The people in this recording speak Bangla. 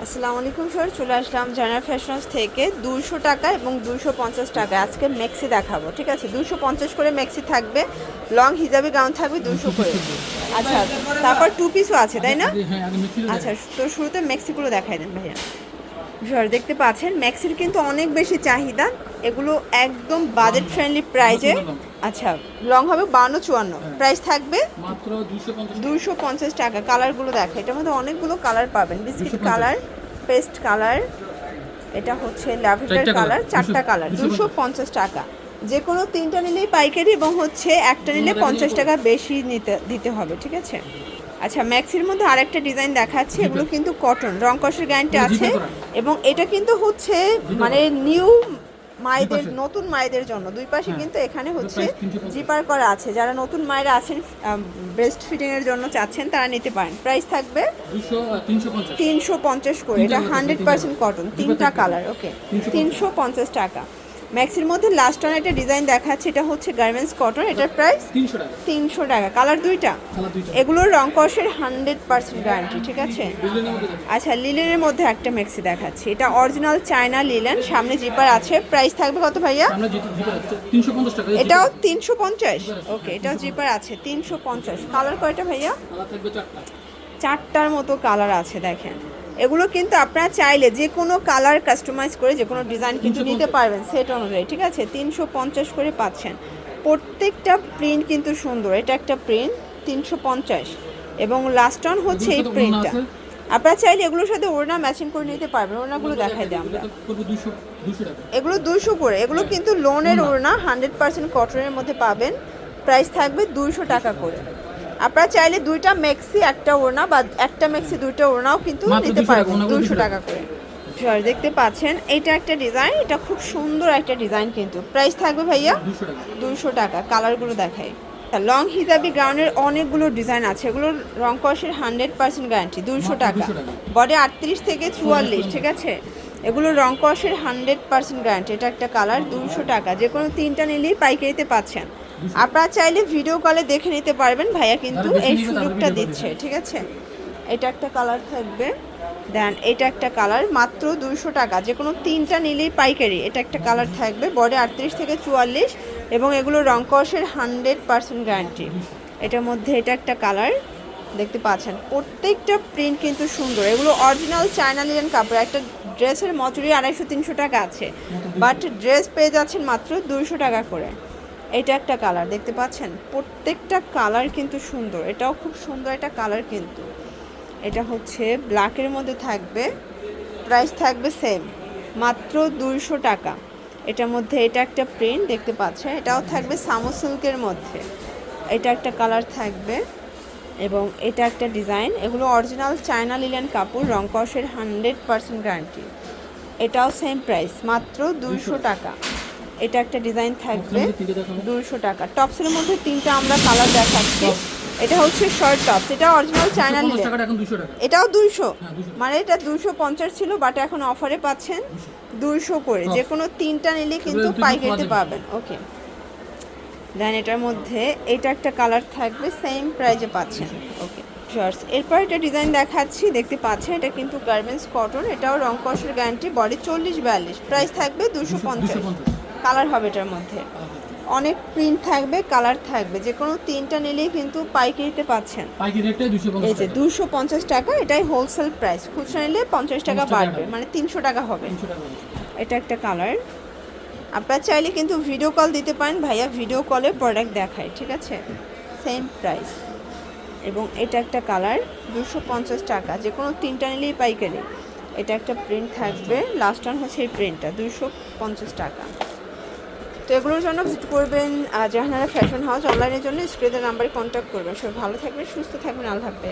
আসসালামু আলাইকুম স্যার, চলে আসলাম জাহানারা ফ্যাশনস থেকে 200 টাকা এবং 250 টাকা আজকে মেক্সি দেখাবো। ঠিক আছে, 250 করে মেক্সি থাকবে, লং হিজাবি গাউন থাকবে 200 করে। আচ্ছা, তারপর টু পিসও আছে তাই না? আচ্ছা, তো শুরুতে মেক্সিগুলো দেখাই দেন ভাইয়া। স্যার দেখতে পাচ্ছেন মেক্সির কিন্তু অনেক বেশি চাহিদা, এগুলো একদম বাজেট ফ্রেন্ডলি প্রাইজে। আচ্ছা, লং হবে 52-54, প্রাইস থাকবে মাত্র 250 টাকা। কালারগুলো দেখে, এটার মধ্যে অনেকগুলো কালার পাবেন, বিস্কিট কালার, পেস্ট কালার, এটা হচ্ছে ল্যাভেন্ডার কালার, 4টা কালার, 250 টাকা। যে কোনো 3টা নিলেই পাইকারি এবং হচ্ছে একটা নিলে 50 টাকা বেশি দিতে হবে। ঠিক আছে। আচ্ছা, ম্যাক্সির মধ্যে আরেকটা ডিজাইন দেখাচ্ছি, এগুলো কিন্তু কটন, রং কষের গ্যারান্টি আছে এবং এটা কিন্তু হচ্ছে মানে নিউ মায়েদের, নতুন মায়েদের জন্য। দুই পাশে কিন্তু এখানে হচ্ছে জিপার করা আছে, যারা নতুন মায়েরা আছেন ব্রেস্ট ফিডিং এর জন্য চাচ্ছেন তারা নিতে পারেন। প্রাইস থাকবে 350 করে, এটা 100% কটন, 3টা কালার। ওকে, 350 টাকা। ম্যাক্সির মধ্যে লাস্ট ওয়ান একটা ডিজাইন দেখাচ্ছে, এটা হচ্ছে গার্মেন্টস কটন, এটার প্রাইস 300 টাকা। কালার দুইটা, এগুলোর রং কষের 100% গ্যারান্টি। ঠিক আছে। আচ্ছা, লিলেনের মধ্যে একটা মেক্সি দেখাচ্ছি, এটা অরিজিনাল চায়না লিলেন, সামনে জিপার আছে। প্রাইস থাকবে কত ভাইয়া? এটাও 350। ওকে, এটাও জিপার আছে 350। কালার কয়টা ভাইয়া? 4টার মতো কালার আছে। দেখেন, এগুলো কিন্তু আপনারা চাইলে যে কোনো কালার কাস্টমাইজ করে যে কোনো ডিজাইন কিন্তু নিতে পারবেন সেট অনুযায়ী। ঠিক আছে, 350 করে পাচ্ছেন। প্রত্যেকটা প্রিন্ট কিন্তু সুন্দর, এটা একটা প্রিন্ট 350 এবং লাস্ট অন হচ্ছে এই প্রিন্টটা। আপনারা চাইলে এগুলোর সাথে ওড়না ম্যাচিং করে নিতে পারবেন। ওড়নাগুলো দেখাই দিই আমরা, এগুলো 200 করে। এগুলো কিন্তু লোনের ওড়না, 100% কটনের মধ্যে পাবেন। প্রাইস থাকবে 200 টাকা করে। আপনারা চাইলে দুইটা মেক্সি একটা ওড়না বা একটা মেক্সি দুইটা ওড়নাও কিন্তু নিতে পারবেন 200 টাকা করে। দেখতে পাচ্ছেন এটা একটা ডিজাইন, এটা খুব সুন্দর একটা ডিজাইন কিন্তু। প্রাইস থাকবে ভাইয়া 200 টাকা। কালারগুলো দেখাই। লং হিজাবি গাউনের অনেকগুলো ডিজাইন আছে, এগুলোর রং কষের 100% গ্যারান্টি, 200 টাকা। বডি 38 থেকে 44। ঠিক আছে, এগুলো রং কষের 100% গ্যারান্টি। এটা একটা কালার, 200 টাকা। যে কোনো 3টা নিলেই পাইকারিতে পাচ্ছেন। আপনারা চাইলে ভিডিও কলে দেখে নিতে পারবেন, ভাইয়া কিন্তু এই সুযোগটা দিচ্ছে। ঠিক আছে, এটা একটা কালার থাকবে, দেন এটা একটা কালার, মাত্র 200 টাকা। যে কোনো 3টা নিলেই পাইকারি। এটা একটা কালার থাকবে, বডি 38 থেকে 44 এবং এগুলো রং কষের 100% গ্যারান্টি। এটার মধ্যে এটা একটা কালার দেখতে পাচ্ছেন। প্রত্যেকটা প্রিন্ট কিন্তু সুন্দর, এগুলো অরিজিনাল চায়না লিনেন কাপড়। একটা ড্রেসের মজুরি 250-300 টাকা আছে, বাট ড্রেস পেয়ে যাচ্ছেন মাত্র 200 টাকা করে। এটা একটা কালার দেখতে পাচ্ছেন, প্রত্যেকটা কালার কিন্তু সুন্দর, এটাও খুব সুন্দর একটা কালার কিন্তু। এটা হচ্ছে ব্ল্যাকের মধ্যে থাকবে, প্রাইস থাকবে সেম, মাত্র 200 টাকা। এটার মধ্যে এটা একটা প্রিন্ট দেখতে পাচ্ছেন, এটাও থাকবে সামো সিল্কের মধ্যে। এটা একটা কালার থাকবে এবং এটা একটা ডিজাইন। এগুলো অরিজিনাল চায়না লিনেন কাপড়, রং কষের 100% গ্যারান্টি। এটাও সেম প্রাইস, মাত্র 200 টাকা। এটা একটা ডিজাইন থাকবে 200 টাকা। টপসের মধ্যে 3টা আমরা কালার দেখাচ্ছি। এটা হচ্ছে শর্ট টপস, এটা অরিজিনাল চায়না লিনেন, এটাও 200, মানে এটা 250 ছিল বাট এখন অফারে পাচ্ছেন 200 করে। যে কোনো 3টা নিলে কিন্তু পাইকারিতে পাবেন। ওকে, দেন এটার মধ্যে এটা একটা কালার থাকবে, সেম প্রাইজে পাচ্ছেন। ওকে শর্টস, এরপর এটা ডিজাইন দেখাচ্ছি, দেখতে পাচ্ছেন এটা কিন্তু গার্মেন্টস কটন, এটাও রং কষের গ্যারান্টি, বডি 40-42, প্রাইস থাকবে 250। কালার হবে এটার মধ্যে, অনেক প্রিন্ট থাকবে, কালার থাকবে। যে কোনো 3টা নিলেই কিন্তু পাইকারিতে পাচ্ছেন। এই যে 250 টাকা, এটাই হোলসেল প্রাইস। খুচরা নিলে 50 টাকা বাড়বে, মানে 300 টাকা হবে। এটা একটা কালার, আপনারা চাইলে কিন্তু ভিডিও কল দিতে পারেন, ভাইয়া ভিডিও কলে প্রোডাক্ট দেখায়। ঠিক আছে, সেম প্রাইস। এবং এটা একটা কালার, 250 টাকা। যে কোনো 3টা নিলেই পাইকারি। এটা একটা প্রিন্ট থাকবে, লাস্ট ওয়ান হচ্ছে এই প্রিন্টটা, 250 টাকা। তো এগুলোর জন্য ভিজিট করবেন জাহানারা ফ্যাশন হাউস। অনলাইনের জন্য স্ক্রিনের নাম্বারে কন্ট্যাক্ট করবেন। সবাই ভালো থাকবেন, সুস্থ থাকবেন, আল্লাহ হাফেজ।